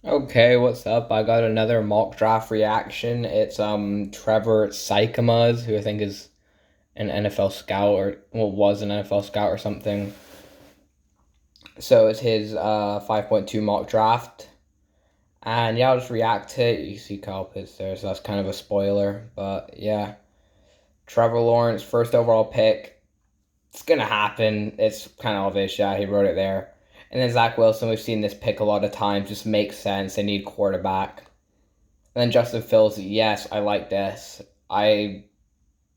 Okay, what's up? I got another mock draft reaction. It's Trevor Sikkemas, who I think is an NFL scout or was an NFL scout or something. So it's his 5.2 mock draft. And yeah, I'll just react to it. You see Kyle Pitts there, so that's kind of a spoiler. But yeah. Trevor Lawrence, first overall pick. It's gonna happen. It's kind of obvious, yeah, he wrote it there. And then Zach Wilson, we've seen this pick a lot of times, just makes sense. They need quarterback. And then Justin Fields, yes, I like this. I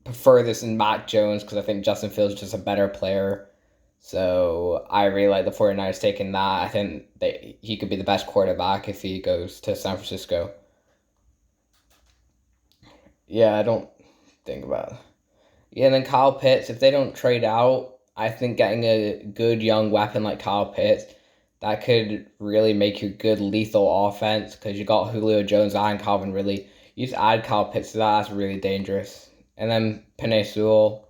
prefer this in Mac Jones because I think Justin Fields is just a better player. So I really like the 49ers taking that. I think that he could be the best quarterback if he goes to San Francisco. Yeah, I don't think about it. Yeah, and then Kyle Pitts, if they don't trade out, I think getting a good young weapon like Kyle Pitts, that could really make you good lethal offense because you got Julio Jones and Calvin Ridley. You just add Kyle Pitts to that, that's really dangerous. And then Penei Sewell.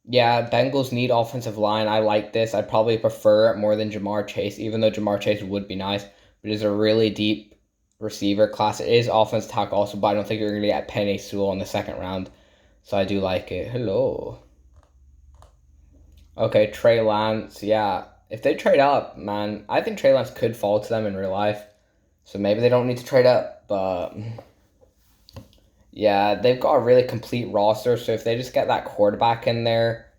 Yeah, Bengals need offensive line. I like this. I'd probably prefer it more than Jamar Chase, even though Jamar Chase would be nice. But it's a really deep receiver class. It is offense tackle also, but I don't think you're going to get Penei Sewell in the second round. So I do like it. Hello. Okay, Trey Lance. Yeah. If they trade up, man, I think Trey Lance could fall to them in real life. So maybe they don't need to trade up, but yeah, they've got a really complete roster. So if they just get that quarterback in there,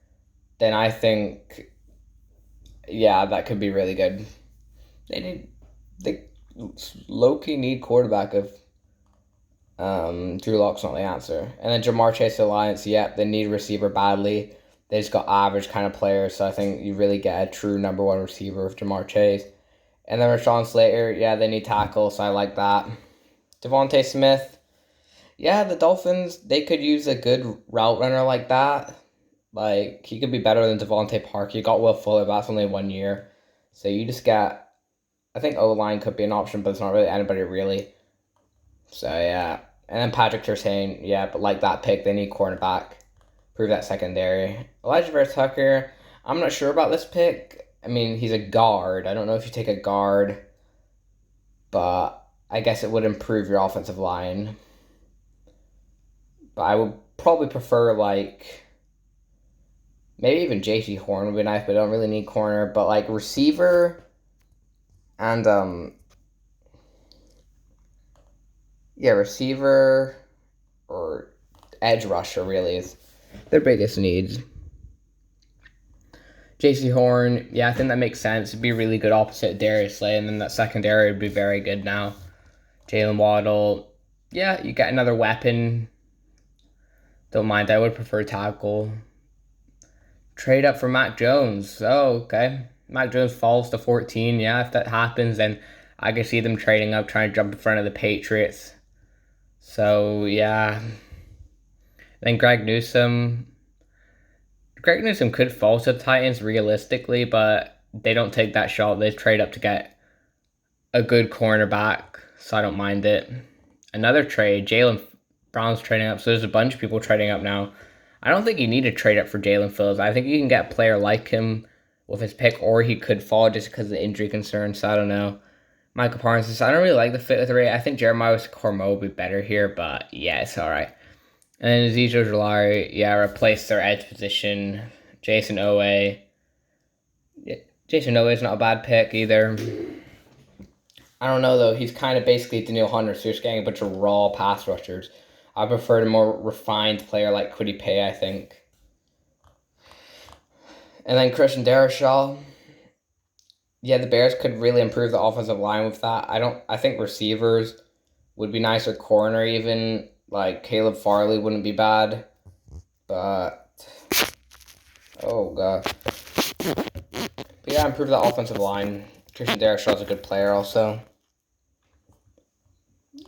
then I think, yeah, that could be really good. They need, they low key need quarterback if Drew Lock's not the answer. And then Jamar Chase Alliance, yep, they need a receiver badly. They just got average kind of players, so I think you really get a true number one receiver with Jamar Chase. And then Rashawn Slater, yeah, they need tackle, so I like that. Devontae Smith, yeah, the Dolphins, they could use a good route runner like that. Like, he could be better than Devontae Parker. You got Will Fuller, but that's only 1 year. So you just get, I think O line could be an option, but it's not really anybody really. So yeah. And then Patrick Surtain, yeah, but like that pick, they need cornerback. Prove that secondary. Elijah Vera Tucker, I'm not sure about this pick. I mean, he's a guard. I don't know if you take a guard, but I guess it would improve your offensive line. But I would probably prefer like maybe even JC Horn would be nice, but I don't really need corner. But like receiver and yeah, receiver or edge rusher really is their biggest needs. JC Horn, yeah, I think that makes sense. It'd be really good opposite Darius Slay, and then that secondary would be very good now. Jalen Waddle, yeah, you get another weapon. Don't mind. I would prefer tackle. Trade up for Mac Jones. Oh, okay. Mac Jones falls to 14. Yeah, if that happens, then I can see them trading up, trying to jump in front of the Patriots. So, yeah. Then Greg Newsome. Greg Newsome could fall to the Titans realistically, but they don't take that shot. They trade up to get a good cornerback, so I don't mind it. Another trade, Jalen Brown's trading up, so there's a bunch of people trading up now. I don't think you need to trade up for Jalen Phillips. I think you can get a player like him with his pick, or he could fall just because of the injury concerns. So I don't know. Michael Parsons, I don't really like the fit with the Ray. I think Jeremiah Cormo would be better here, but yeah, it's all right. And then Ezekiel Jalari, yeah, replaced their edge position. Jason Owe. Yeah, Jason Owe is not a bad pick either. I don't know though. He's kind of basically Daniel Hunter, so you're just getting a bunch of raw pass rushers. I prefer a more refined player like Kwity Paye, I think. And then Christian Darrisaw. Yeah, the Bears could really improve the offensive line with that. I think receivers would be nicer, corner even. Like Caleb Farley wouldn't be bad. But oh god. But yeah, improve the offensive line. Christian Darrishaw's a good player also.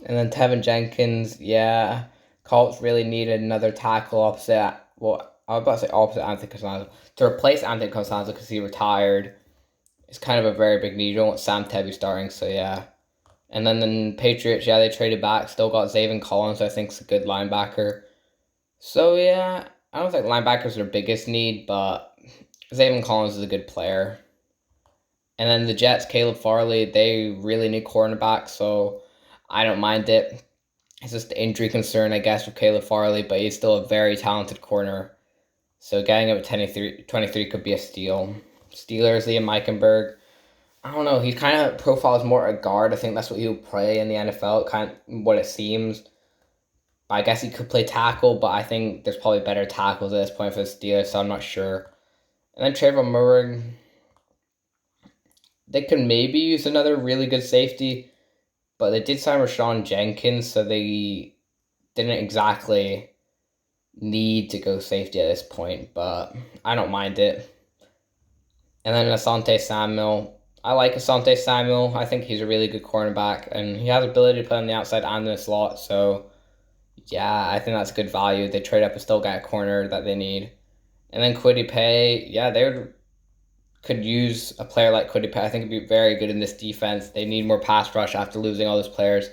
And then Tevin Jenkins, yeah. Colts really needed another tackle opposite. Well, I was about to say opposite Anthony Costanzo. To replace Anthony Costanzo because he retired. It's kind of a very big need. You don't want Sam Tebby starting, so yeah. And then the Patriots, yeah, they traded back. Still got Zaven Collins, I think is a good linebacker. So yeah, I don't think linebackers are their biggest need, but Zaven Collins is a good player. And then the Jets, Caleb Farley, they really need cornerback, so I don't mind it. It's just the injury concern, I guess, with Caleb Farley, but he's still a very talented corner. So getting him at 23 could be a steal. Steelers, Liam Eichenberg. I don't know. He kind of profiles more a guard. I think that's what he'll play in the NFL, kind of what it seems. I guess he could play tackle, but I think there's probably better tackles at this point for the Steelers, so I'm not sure. And then Trevor Murray, they could maybe use another really good safety, but they did sign Rashawn Jenkins, so they didn't exactly need to go safety at this point, but I don't mind it. And then Asante Samuel. I like Asante Samuel. I think he's a really good cornerback, and he has ability to play on the outside and in the slot, so yeah, I think that's good value. They trade up and still get a corner that they need. And then Kwity Paye, yeah, could use a player like Kwity Paye. I think it'd be very good in this defense. They need more pass rush after losing all those players.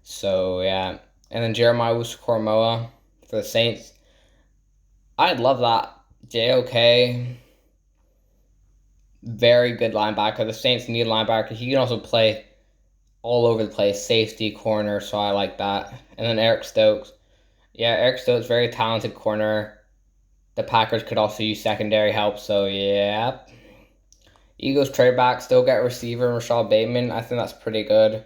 So, yeah. And then Jeremiah Owusu-Koramoah for the Saints. I'd love that. JOK, very good linebacker. The Saints need a linebacker. He can also play all over the place, safety, corner, so I like that. And then Eric Stokes. Yeah, Eric Stokes, very talented corner. The Packers could also use secondary help, so yeah. Eagles trade back, still get a receiver, Rashad Bateman. I think that's pretty good.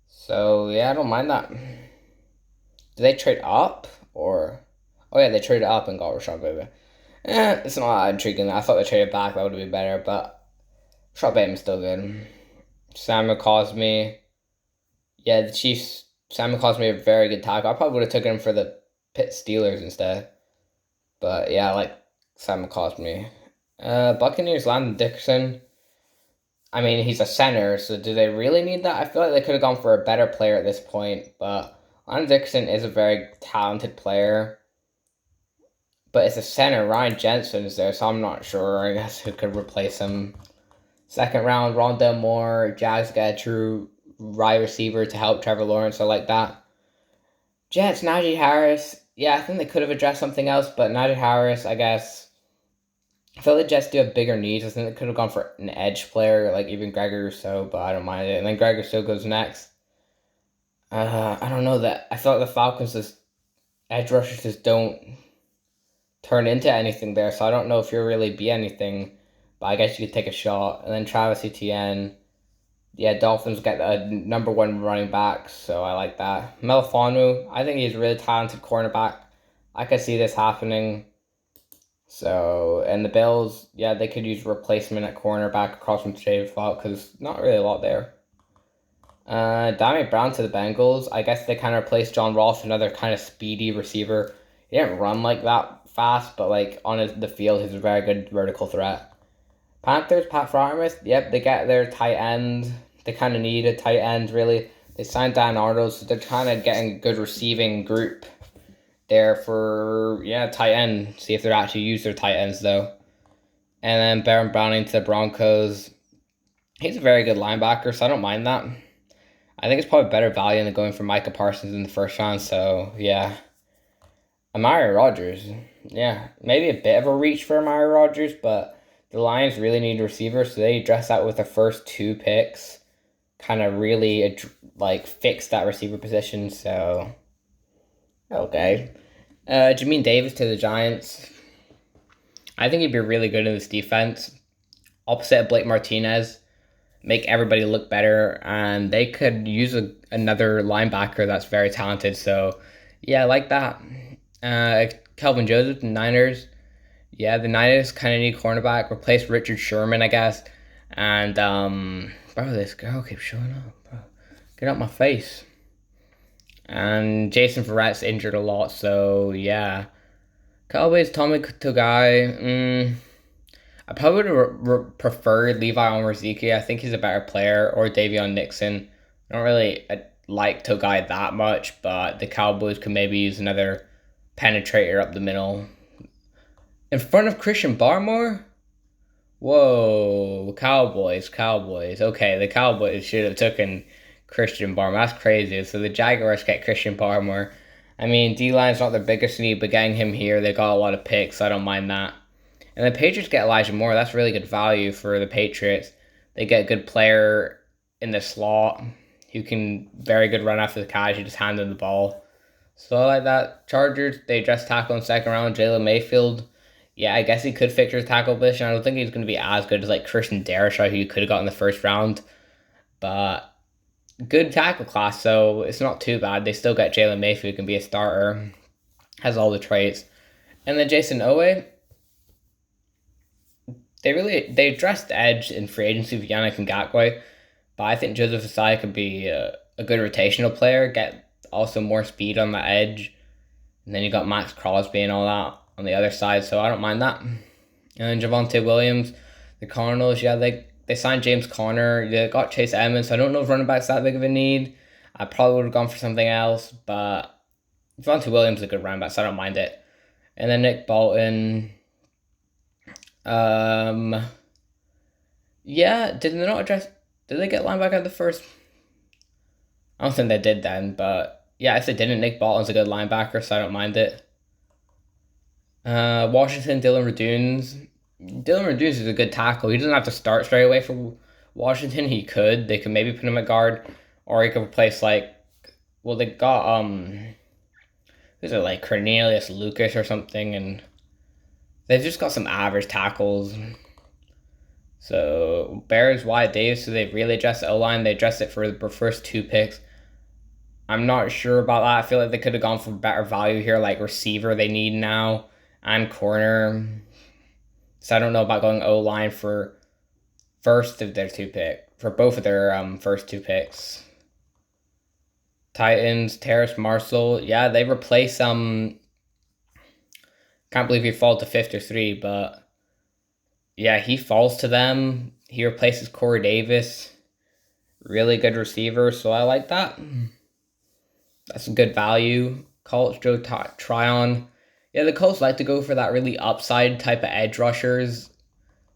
So yeah, I don't mind that. Did they trade up? Or oh yeah, they traded up and got Rashad Bateman. It's not that intriguing. I thought they traded back, that would be better, but Rashad Bateman's still good. Samuel Cosme. Yeah, the Chiefs. Samuel Cosme a very good tackle. I probably would have taken him for the Pitt Steelers instead. But yeah, I like Samuel Cosme. Buccaneers, Landon Dickerson. I mean, he's a center, so do they really need that? I feel like they could have gone for a better player at this point, but Landon Dickerson is a very talented player. But it's a center. Ryan Jensen is there, so I'm not sure, I guess, who could replace him. Second round, Rondell Moore. Jags get a true wide receiver to help Trevor Lawrence. I like that. Jets, Najee Harris. Yeah, I think they could have addressed something else, but Najee Harris, I guess. I feel like the Jets do have bigger needs. I think they could have gone for an edge player, like even Gregory Rousseau, but I don't mind it. And then Gregory Rousseau goes next. I don't know that. I feel like the Falcons' just edge rushers just don't turn into anything there, so I don't know if you'll really be anything, but I guess you could take a shot. And then Travis Etienne. Yeah, Dolphins get a number one running back, so I like that. Melifonwu, I think he's a really talented cornerback. I could see this happening. So, and the Bills, yeah, they could use replacement at cornerback across from David Falk, because not really a lot there. Damian Brown to the Bengals. I guess they kind of replaced John Ross, another kind of speedy receiver. He didn't run like that fast, but like on the field, he's a very good vertical threat. Panthers, Pat Freiermuth, yep, they get their tight end. They kind of need a tight end, really. They signed Dan Arnold, so they're kind of getting a good receiving group there for, yeah, tight end. See if they're actually use their tight ends, though. And then Baron Browning to the Broncos. He's a very good linebacker, so I don't mind that. I think it's probably better value than going for Micah Parsons in the first round, so, yeah. Amari Rodgers, yeah, maybe a bit of a reach for Amari Rodgers, but the Lions really need a receiver, so they address that with the first 2 picks. Kind of really, like, fix that receiver position, so... Okay. Jamin Davis to the Giants. I think he'd be really good in this defense. Opposite of Blake Martinez. Make everybody look better, and they could use another linebacker that's very talented, so... Yeah, I like that. Kelvin Joseph, the Niners. Yeah, the Niners kind of need cornerback. Replace Richard Sherman, I guess. And, bro, this girl keeps showing up, bro. Get out my face. And Jason Verrett's injured a lot, so, yeah. Cowboys, Tommy Togai. I probably would prefer Levi Onwuzurike. I think he's a better player. Or Davion Nixon. I don't really like Togai that much, but the Cowboys could maybe use another penetrator up the middle. In front of Christian Barmore? Whoa, Cowboys. Okay, the Cowboys should have taken Christian Barmore. That's crazy. So the Jaguars get Christian Barmore. I mean, D-line's not their biggest need, but getting him here, they got a lot of picks, so I don't mind that. And the Patriots get Elijah Moore. That's really good value for the Patriots. They get a good player in the slot who can very good run after the catch. You just hand them the ball. So I like that. Chargers, they addressed tackle in second round. Jalen Mayfield. Yeah, I guess he could fix his tackle position. I don't think he's going to be as good as like Christian Darrisaw, who you could have got in the first round. But good tackle class, so it's not too bad. They still got Jalen Mayfield, who can be a starter, has all the traits. And then Jason Owe, they addressed the edge in free agency with Yannick Ngakoue, but I think Joseph Asai could be a good rotational player, get also more speed on the edge. And then you got Max Crosby and all that on the other side, so I don't mind that. And then Javonte Williams, the Cardinals, yeah, they signed James Conner. They got Chase Edmonds, so I don't know if running back's that big of a need. I probably would have gone for something else, but Javonte Williams is a good running back, so I don't mind it. And then Nick Bolton. Yeah, did they not address? Did they get linebacker at the first? I don't think they did then, but yeah, if they didn't, Nick Bolton's a good linebacker, so I don't mind it. Washington, Dylan Radunes. Dylan Radunes is a good tackle. He doesn't have to start straight away for Washington. He could. They could maybe put him at guard, or he could replace like. Well, they got who's it like Cornelius Lucas or something, and they've just got some average tackles. So Bears, Wyatt Davis, so they really addressed the O-line. They addressed it for the first 2 picks. I'm not sure about that. I feel like they could have gone for better value here, like receiver they need now, and corner. So I don't know about going O-line for first of their 2 pick, for both of their first 2 picks. Titans, Terrace Marshall. Yeah, they replace can't believe he fall to 53, but yeah, he falls to them. He replaces Corey Davis. Really good receiver, so I like that. That's a good value. Colts, Joe Tryon. Yeah, the Colts like to go for that really upside type of edge rushers.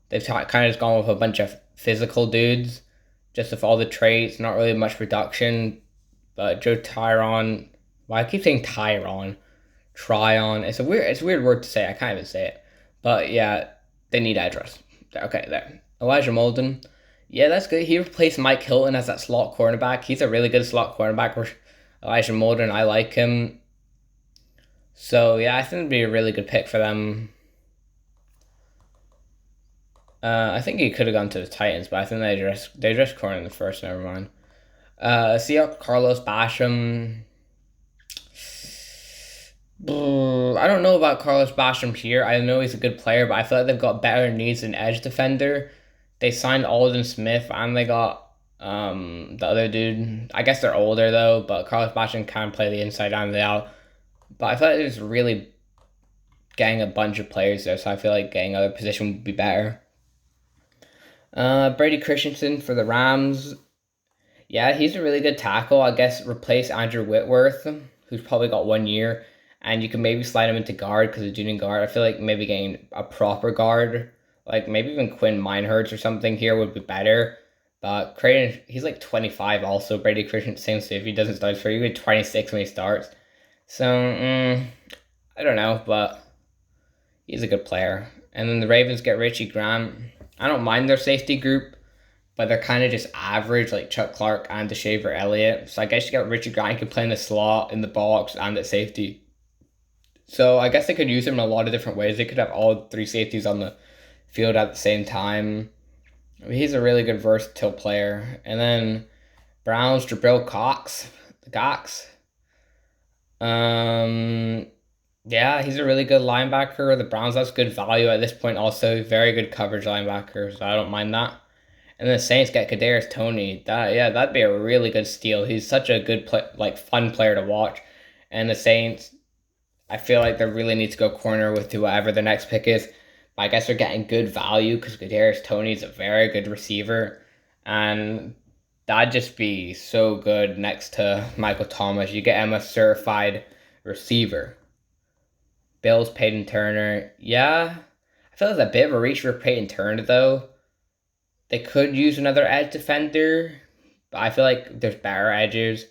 They've kind of just gone with a bunch of physical dudes, just with all the traits, not really much production. But Joe Tyron, well, I keep saying Tyron, Tryon. It's a weird word to say. I can't even say it. But yeah, they need edge rush. Okay, there. Elijah Molden. Yeah, that's good. He replaced Mike Hilton as that slot cornerback. He's a really good slot cornerback. Elijah Molden, I like him. So yeah, I think it'd be a really good pick for them. I think he could have gone to the Titans, but I think they just cornered in the first. Never mind. Seahawks, Carlos Basham. I don't know about Carlos Basham here. I know he's a good player, but I feel like they've got better needs than edge defender. They signed Alden Smith and they got the other dude. I guess they're older though, but Carlos Basham can play the inside and the out. But I feel like there's really getting a bunch of players there, so I feel like getting other position would be better. Brady Christensen for the Rams. Yeah, he's a really good tackle. I guess replace Andrew Whitworth, who's probably got 1 year, and you can maybe slide him into guard because of junior guard. I feel like maybe getting a proper guard, like maybe even Quinn Meinherz or something here would be better. But Creighton, he's like 25 also. Brady Christensen, so if he doesn't start for you, he'll be 26 when he starts. So, I don't know, but he's a good player. And then the Ravens get Richie Grant. I don't mind their safety group, but they're kind of just average, like Chuck Clark and DeShaver Elliott. So I guess you got Richie Grant, he can play in the slot, in the box, and at safety. So I guess they could use him in a lot of different ways. They could have all 3 safeties on the field at the same time. I mean, he's a really good versatile player. And then Browns, Jabril Cox. Yeah, he's a really good linebacker. The Browns, that's good value at this point also. Very good coverage linebacker, so I don't mind that. And the Saints get Kadarius Toney. That'd be a really good steal. He's such a good fun player to watch. And the Saints, I feel like they really need to go corner with whoever the next pick is. But I guess they're getting good value because Kadarius Toney is a very good receiver, and that'd just be so good next to Michael Thomas. You get him a certified receiver. Bills, Peyton Turner. Yeah, I feel like it's a bit of a reach for Peyton Turner though. They could use another edge defender, but I feel like there's better edges.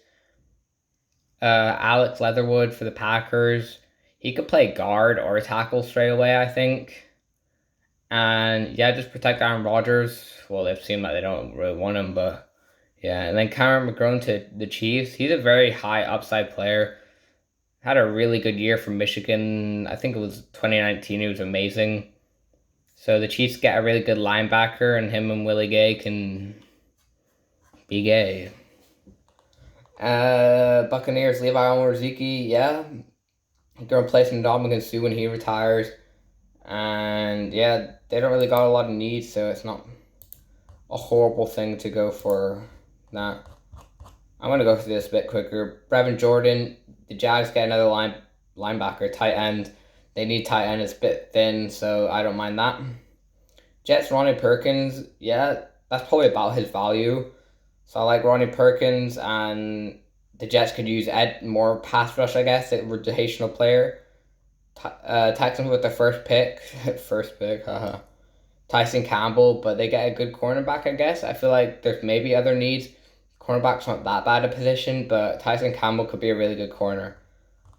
Alex Leatherwood for the Packers. He could play guard or tackle straight away, I think. And yeah, just protect Aaron Rodgers. Well, they've seemed like they don't really want him, but yeah. And then Cameron McGrone to the Chiefs. He's a very high upside player. Had a really good year from Michigan. I think it was 2019. He was amazing. So the Chiefs get a really good linebacker, and him and Willie Gay can be gay. Buccaneers, Levi Onwuzurike, yeah. They're replacing Ndamukong Suh when he retires. And yeah, they don't really got a lot of needs, so it's not a horrible thing to go for that. I'm gonna go through this a bit quicker. Brevin Jordan, the Jags get another linebacker, tight end. They need tight end. It's a bit thin, so I don't mind that. Jets, Ronnie Perkins, yeah, that's probably about his value. So I like Ronnie Perkins, and the Jets could use Ed more pass rush, I guess. A rotational player. Texans with the first pick, first pick, haha. Tyson Campbell, but they get a good cornerback, I guess. I feel like there's maybe other needs. Cornerback's not that bad a position, but Tyson Campbell could be a really good corner.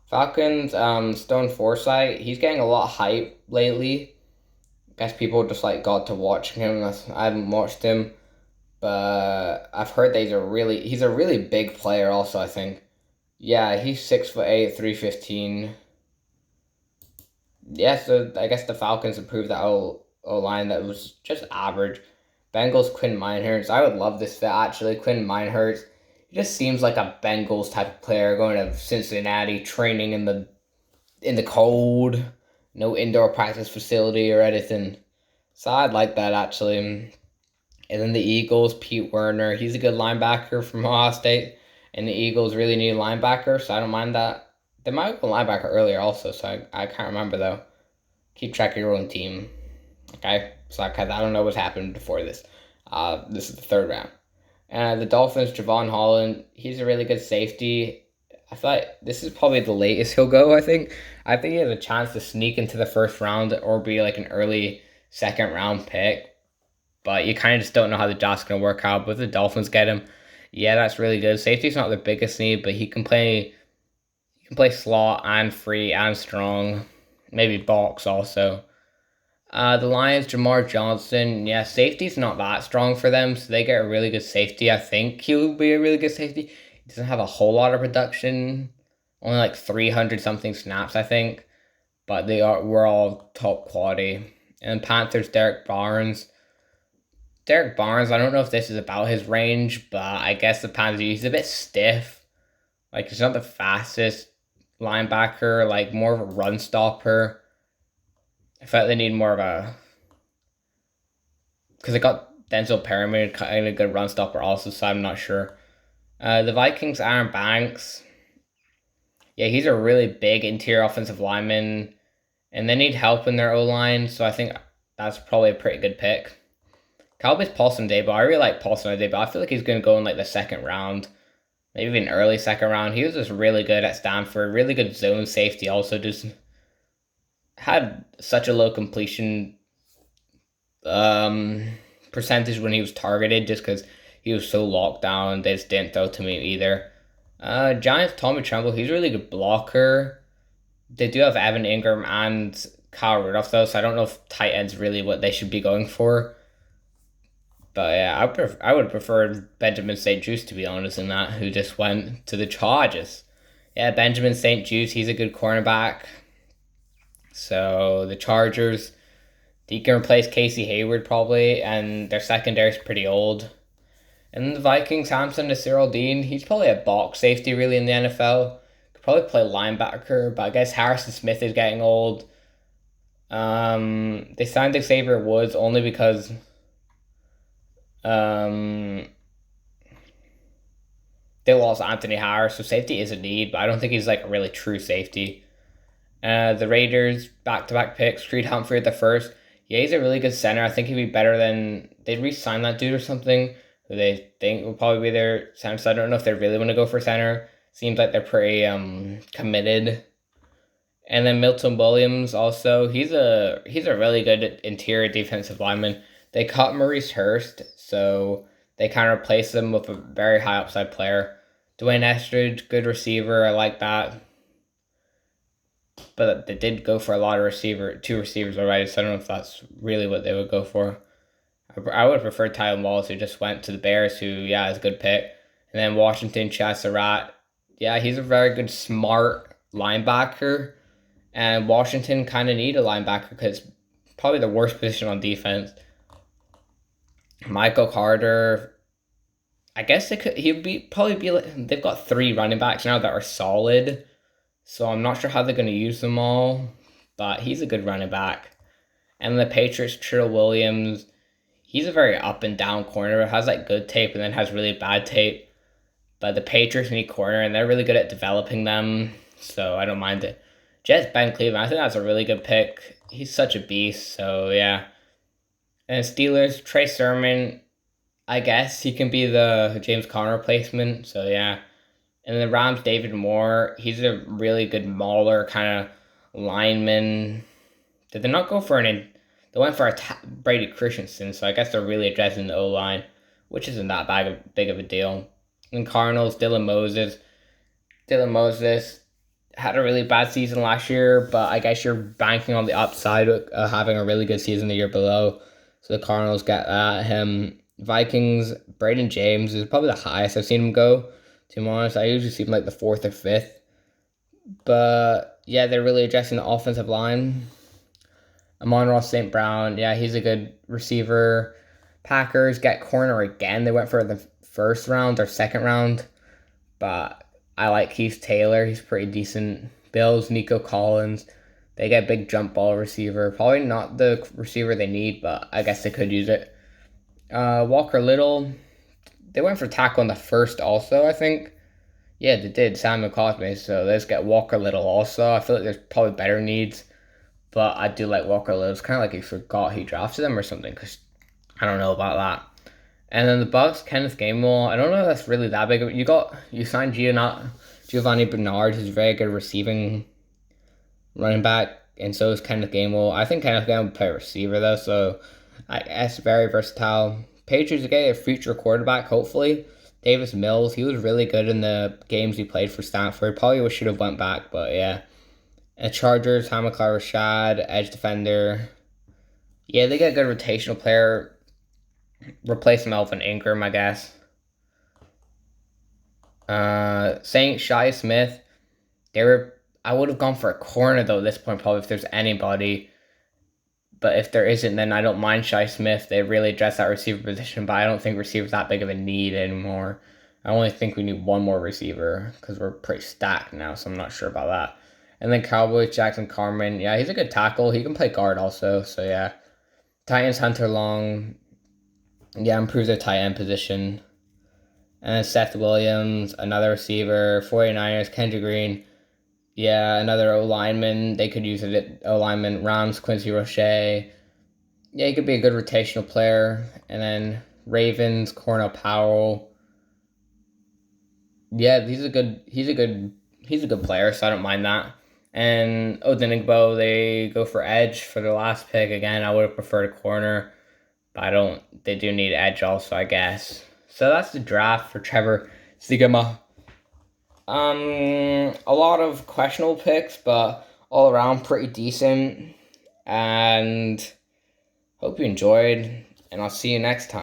Falcons, Stone Forsythe, he's getting a lot of hype lately. I guess people just like got to watch him. I haven't watched him, but I've heard that he's a really big player. Also, I think, yeah, he's 6'8", 315. Yeah, so I guess the Falcons improved that O line that was just average. Bengals Quinn Meinerz. I would love this fit actually. Quinn Meinerz. He just seems like a Bengals type of player going to Cincinnati, training in the cold, no indoor practice facility or anything. So I'd like that actually. And then the Eagles, Pete Werner. He's a good linebacker from Ohio State, and the Eagles really need a linebacker, so I don't mind that. They might have a linebacker earlier also, so I can't remember though. Keep track of your own team. Okay, so I don't know what's happened before this. This is the third round. The Dolphins, Javon Holland. He's a really good safety. I feel like this is probably the latest he'll go. I think he has a chance to sneak into the first round or be like an early second round pick. But you kind of just don't know how the draft's gonna work out. But if the Dolphins get him, yeah, that's really good. Safety's not the biggest need, but he can play. He can play slot and free and strong, maybe box also. The Lions, Jamar Johnson. Yeah, safety's not that strong for them, so they get a really good safety. I think he'll be a really good safety. He doesn't have a whole lot of production, only like 300 something snaps, I think, but we're all top quality. And Panthers, Derek Barnes. Derek Barnes, I don't know if this is about his range, but I guess the Panthers, he's a bit stiff. Like, he's not the fastest linebacker, like, more of a run stopper. I felt they need more of a. Because they got Denzel Perryman, kind of a good run stopper also, so I'm not sure. The Vikings, Aaron Banks. Yeah, he's a really big interior offensive lineman, and they need help in their O line, so I think that's probably a pretty good pick. Cowboys Paulson Dable. I really like Paulson Dable. I feel like he's going to go in like the second round, maybe even early second round. He was just really good at Stanford. Really good zone safety. Also, just had such a low completion percentage when he was targeted, just because he was so locked down. They just didn't throw to me either. Giants Tommy Tremble. He's a really good blocker. They do have Evan Ingram and Kyle Rudolph though, so I don't know if tight end's really what they should be going for. But yeah, I would prefer Benjamin St. Juste to be honest in that, who just went to the Chargers. Yeah, Benjamin St. Juste, he's a good cornerback. So the Chargers, he can replace Casey Hayward probably, and their secondary is pretty old. And the Vikings, Hampton to Cyril Dean, he's probably a box safety really in the NFL. Could probably play linebacker, but I guess Harrison Smith is getting old. They signed Xavier Woods only because Um, they lost Anthony Harris, so safety is a need, but I don't think he's like a really true safety. The Raiders back to back picks, Creed Humphrey at the first. Yeah, he's a really good center. I think he'd be better than they'd re-sign that dude or something who they think will probably be their center. So I don't know if they really want to go for center. Seems like they're pretty committed. And then Milton Williams also, he's a really good interior defensive lineman. They cut Maurice Hurst, so they kind of replace him with a very high upside player. Dwayne Estridge, good receiver, I like that. But they did go for a lot of two receivers already, so I don't know if that's really what they would go for. I would prefer Tylen Wallace, who just went to the Bears, who, yeah, is a good pick. And then Washington, Chaz Surratt. Yeah, he's a very good, smart linebacker. And Washington kind of need a linebacker because probably the worst position on defense. Michael Carter, I guess he'd probably be like, they've got 3 running backs now that are solid. So I'm not sure how they're going to use them all, but he's a good running back. And the Patriots, Trill Williams, he's a very up and down corner. Has like good tape and then has really bad tape. But the Patriots need corner and they're really good at developing them. So I don't mind it. Jets, Ben Cleveland, I think that's a really good pick. He's such a beast. So yeah. And Steelers, Trey Sermon, I guess he can be the James Conner replacement. So yeah. And the Rams, David Moore, he's a really good mauler kind of lineman. Did they not go for they went for Brady Christensen, so I guess they're really addressing the O line, which isn't that big of a deal. And Cardinals, Dylan Moses. Dylan Moses had a really bad season last year, but I guess you're banking on the upside of having a really good season the year below. So the Cardinals get that. Him. Vikings, Braden James is probably the highest I've seen him go. To be honest, I usually see him like the 4th or 5th. But yeah, they're really addressing the offensive line. Amon-Ra St. Brown, yeah, he's a good receiver. Packers get corner again. They went for the first round or second round. But I like Keith Taylor. He's pretty decent. Bills, Nico Collins. They get big jump ball receiver. Probably not the receiver they need, but I guess they could use it. Walker Little. They went for tackle in the first also, I think. Yeah, they did. Samuel Cosme. So let's get Walker Little also. I feel like there's probably better needs. But I do like Walker Little. It's kind of like he forgot he drafted him or something. Because I don't know about that. And then the Bucks, Kenneth Gainwell. I don't know if that's really that big. You signed Giovanni Bernard, who's a very good receiving running back. And so is Kenneth Gainwell. I think Kenneth Gainwell will play receiver though. So I guess very versatile. Patriots get a future quarterback, hopefully. Davis Mills, he was really good in the games he played for Stanford. Probably should have went back, but yeah. And Chargers, Hamilcar Rashad, edge defender. Yeah, they get a good rotational player. Replace Melvin Ingram, I guess. Saint Shi Smith. I would have gone for a corner though at this point, probably if there's anybody. But if there isn't, then I don't mind Shi Smith. They really address that receiver position, but I don't think receiver's that big of a need anymore. I only think we need one more receiver because we're pretty stacked now, so I'm not sure about that. And then Cowboys, Jackson Carman. Yeah, he's a good tackle. He can play guard also, so yeah. Titans, Hunter Long. Yeah, improve their tight end position. And then Seth Williams, another receiver. 49ers, Kendrick Green. Yeah, another O-lineman. They could use it. O-lineman. Rams, Quincy Roche. Yeah, he could be a good rotational player. And then Ravens, Cornell Powell. Yeah, he's a good player, so I don't mind that. And Odenigbo, they go for edge for the last pick. Again, I would have preferred a corner. But they do need edge also, I guess. So that's the draft for Trevor Sikkemas. A lot of questionable picks, but all around pretty decent. And hope you enjoyed, and I'll see you next time.